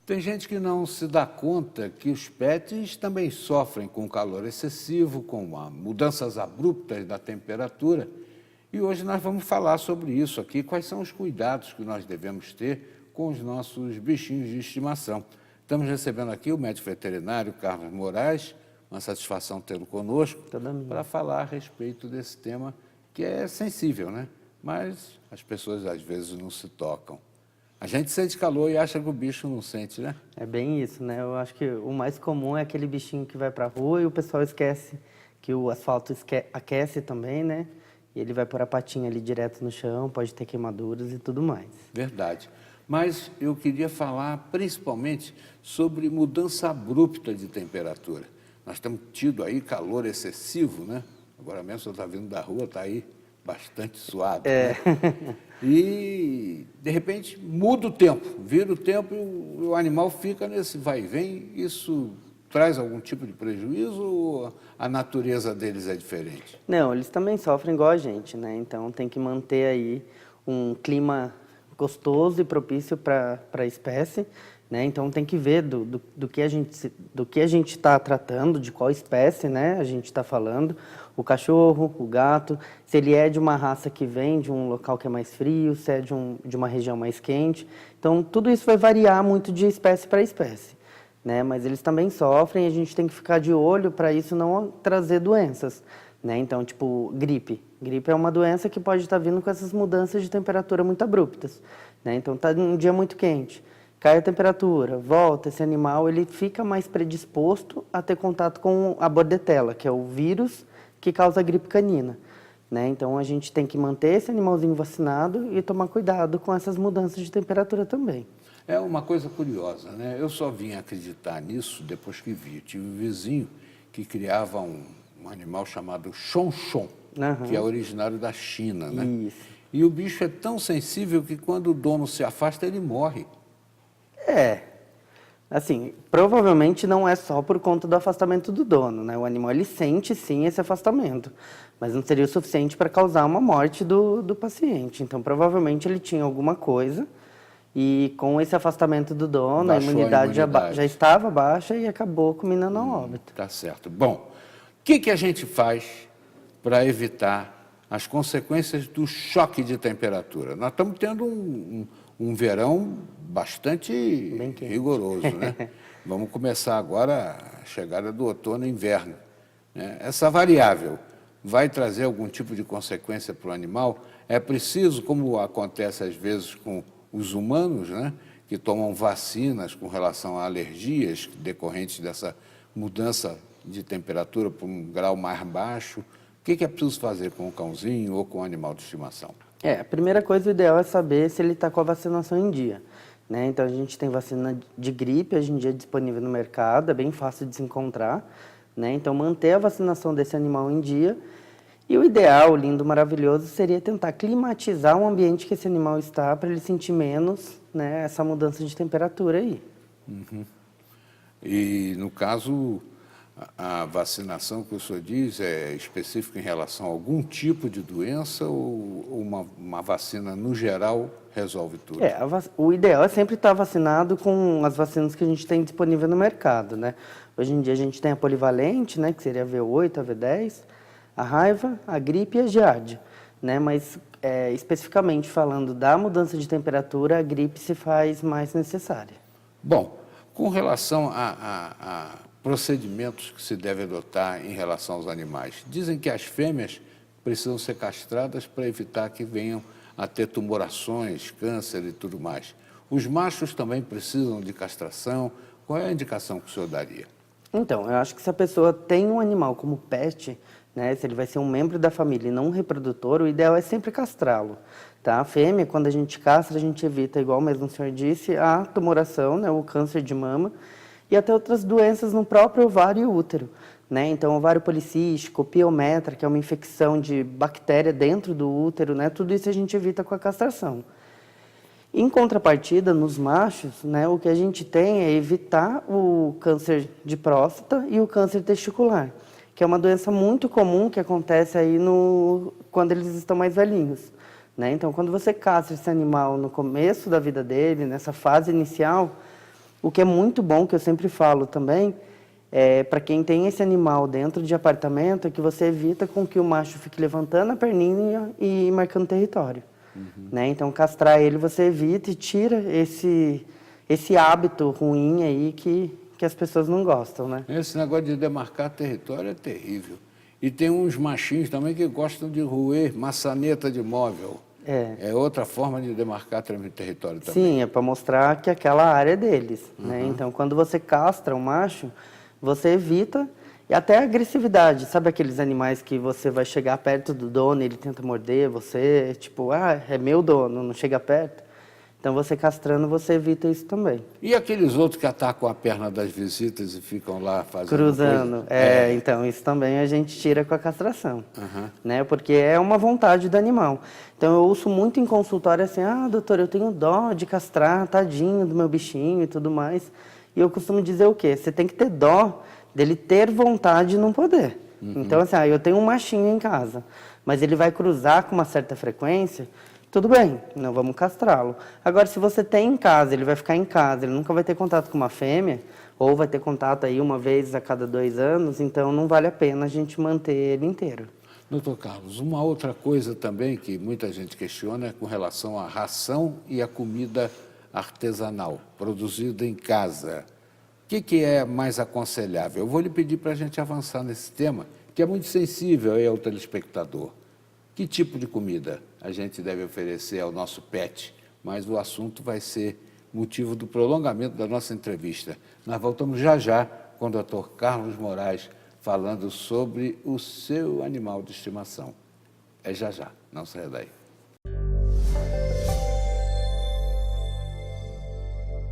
Tem gente que não se dá conta que os pets também sofrem com o calor excessivo, com mudanças abruptas da temperatura. E hoje nós vamos falar sobre isso aqui, quais são os cuidados que nós devemos ter com os nossos bichinhos de estimação. Estamos recebendo aqui o médico veterinário Carlos Moraes, uma satisfação tê-lo conosco, para falar a respeito desse tema que é sensível, né? Mas as pessoas às vezes não se tocam. A gente sente calor e acha que o bicho não sente, né? É bem isso, né? Eu acho que o mais comum é aquele bichinho que vai para a rua e o pessoal esquece que o asfalto aquece também, né? E ele vai pôr a patinha ali direto no chão, pode ter queimaduras e tudo mais. Verdade. Mas eu queria falar principalmente sobre mudança abrupta de temperatura. Nós temos tido aí calor excessivo, né? Agora mesmo você está vindo da rua, está aí bastante suado. É. Né? E, de repente, muda o tempo, vira o tempo e o animal fica nesse vai e vem. Isso traz algum tipo de prejuízo ou a natureza deles é diferente? Não, eles também sofrem igual a gente, né? Então tem que manter aí um clima gostoso e propício para a espécie, né? Então tem que ver do que a gente está tratando, de qual espécie, né? A gente está falando, o cachorro, o gato, se ele é de uma raça que vem de um local que é mais frio, se é de uma região mais quente. Então tudo isso vai variar muito de espécie para espécie, né? Mas eles também sofrem e a gente tem que ficar de olho para isso não trazer doenças, né? Então, tipo, gripe. Gripe é uma doença que pode estar vindo com essas mudanças de temperatura muito abruptas, né? Então, está um dia muito quente, cai a temperatura, volta, esse animal ele fica mais predisposto a ter contato com a bordetela, que é o vírus que causa a gripe canina, né? Então, a gente tem que manter esse animalzinho vacinado e tomar cuidado com essas mudanças de temperatura também. É uma coisa curiosa, né? Eu só vim acreditar nisso depois que vi. Eu tive um vizinho que criava um animal chamado chonchon, que é originário da China, né? Isso. E o bicho é tão sensível que quando o dono se afasta, ele morre. É, assim, provavelmente não é só por conta do afastamento do dono, né? O animal, ele sente sim esse afastamento, mas não seria o suficiente para causar uma morte do paciente. Então, provavelmente ele tinha alguma coisa e com esse afastamento do dono, Baixou a imunidade já estava baixa e acabou culminando a óbito. Tá certo. Bom, o que a gente faz para evitar as consequências do choque de temperatura? Nós estamos tendo um verão bastante rigoroso, né? Vamos começar agora a chegada do outono e inverno, né? Essa variável vai trazer algum tipo de consequência para o animal? É preciso, como acontece às vezes com os humanos, né, que tomam vacinas com relação a alergias decorrentes dessa mudança de temperatura para um grau mais baixo. O que é preciso fazer com o cãozinho ou com o animal de estimação? A primeira coisa, o ideal é saber se ele está com a vacinação em dia, né? Então, a gente tem vacina de gripe, hoje em dia disponível no mercado, é bem fácil de se encontrar, né? Então, manter a vacinação desse animal em dia. E o ideal, lindo, maravilhoso, seria tentar climatizar o ambiente que esse animal está para ele sentir menos, né, essa mudança de temperatura aí. Uhum. E, no caso, a vacinação que o senhor diz é específica em relação a algum tipo de doença ou uma vacina, no geral, resolve tudo? O ideal é sempre estar vacinado com as vacinas que a gente tem disponível no mercado, né? Hoje em dia a gente tem a polivalente, né, que seria a V8, a V10, a raiva, a gripe e a giardia, né? Mas especificamente falando da mudança de temperatura, a gripe se faz mais necessária. Bom, com relação a procedimentos que se deve adotar em relação aos animais, dizem que as fêmeas precisam ser castradas para evitar que venham a ter tumorações, câncer e tudo mais. Os machos também precisam de castração. Qual é a indicação que o senhor daria? Então, eu acho que se a pessoa tem um animal como pet, né, se ele vai ser um membro da família e não um reprodutor, o ideal é sempre castrá-lo. Tá? A fêmea, quando a gente castra, a gente evita, igual mesmo o senhor disse, a tumoração, né, o câncer de mama, e até outras doenças no próprio ovário e útero, né? Então, ovário policístico, piometra, que é uma infecção de bactéria dentro do útero, né? Tudo isso a gente evita com a castração. Em contrapartida, nos machos, né, o que a gente tem é evitar o câncer de próstata e o câncer testicular, que é uma doença muito comum que acontece aí quando eles estão mais velhinhos, né? Então, quando você castra esse animal no começo da vida dele, nessa fase inicial, O que é muito bom, que eu sempre falo também, para quem tem esse animal dentro de apartamento, é que você evita com que o macho fique levantando a perninha e marcando território. Né? Então, castrar ele você evita e tira esse hábito ruim aí que as pessoas não gostam, né? Esse negócio de demarcar território é terrível. E tem uns machinhos também que gostam de roer maçaneta de móvel. É outra forma de demarcar território também. Sim, é para mostrar que aquela área é deles, né? Então, quando você castra um macho, você evita, e até a agressividade. Sabe aqueles animais que você vai chegar perto do dono e ele tenta morder você, tipo, é meu dono, não chega perto? Então, você castrando, você evita isso também. E aqueles outros que atacam a perna das visitas e ficam lá fazendo Cruzando. coisa? Então isso também a gente tira com a castração, né? Porque é uma vontade do animal. Então eu ouço muito em consultório assim, doutor, eu tenho dó de castrar, tadinho do meu bichinho e tudo mais. E eu costumo dizer o quê? Você tem que ter dó dele ter vontade e não poder. Então assim, eu tenho um machinho em casa, mas ele vai cruzar com uma certa frequência, tudo bem, não vamos castrá-lo. Agora, se você tem em casa, ele vai ficar em casa, ele nunca vai ter contato com uma fêmea, ou vai ter contato aí uma vez a cada 2 anos, então não vale a pena a gente manter ele inteiro. Doutor Carlos, uma outra coisa também que muita gente questiona é com relação à ração e à comida artesanal, produzida em casa. O que é mais aconselhável? Eu vou lhe pedir para a gente avançar nesse tema, que é muito sensível aí ao telespectador. Que tipo de comida a gente deve oferecer ao nosso pet? Mas o assunto vai ser motivo do prolongamento da nossa entrevista. Nós voltamos já com o Dr. Carlos Moraes falando sobre o seu animal de estimação. É já, não saia daí.